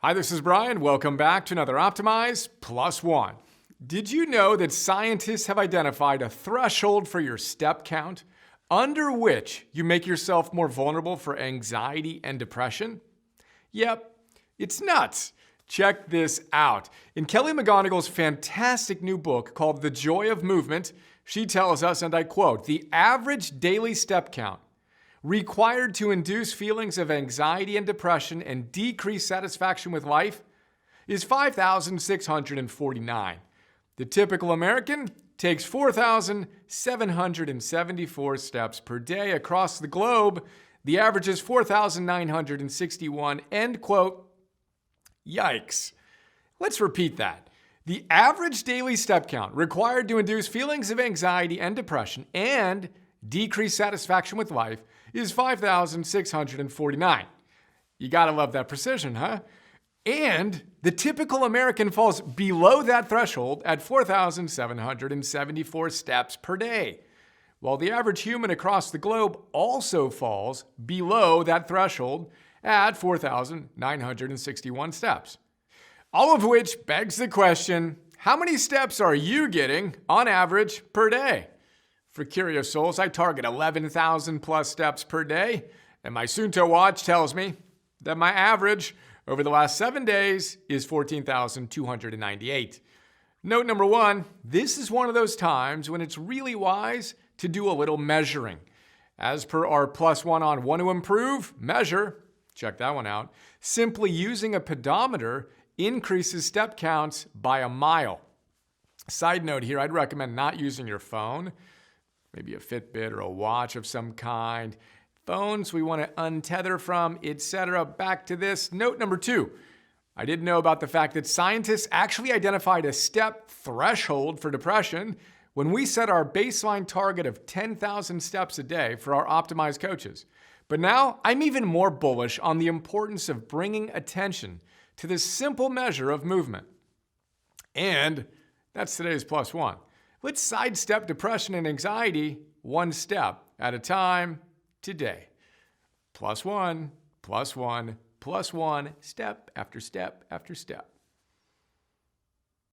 Hi, this is Brian. Welcome back to another Optimize Plus One. Did you know that scientists have identified a threshold for your step count under which you make yourself more vulnerable for anxiety and depression? Yep, it's nuts. Check this out. In Kelly McGonigal's fantastic new book called The Joy of Movement, she tells us, and I quote, "The average daily step count required to induce feelings of anxiety and depression and decrease satisfaction with life is 5,649. The typical American takes 4,774 steps per day across the globe. The average is 4,961, end quote. Yikes. Let's repeat that. The average daily step count required to induce feelings of anxiety and depression and decrease satisfaction with life is 5,649. You gotta love that precision, huh? And the typical American falls below that threshold at 4,774 steps per day, while the average human across the globe also falls below that threshold at 4,961 steps. All of which begs the question, how many steps are you getting on average per day? For curious souls, I target 11,000 plus steps per day, and my Suunto watch tells me that my average over the last 7 days is 14,298. Note number one, this is one of those times when it's really wise to do a little measuring. As per our plus one on Want to Improve, measure, check that one out, simply using a pedometer increases step counts by a mile. Side note here, I'd recommend not using your phone, maybe a Fitbit or a watch of some kind. Phones we want to untether from, etc. Back to this. Note number two, I didn't know about the fact that scientists actually identified a step threshold for depression when we set our baseline target of 10,000 steps a day for our optimized coaches. But now I'm even more bullish on the importance of bringing attention to this simple measure of movement. And that's today's plus one. Let's sidestep depression and anxiety one step at a time today. Plus one, plus one, plus one, step after step after step.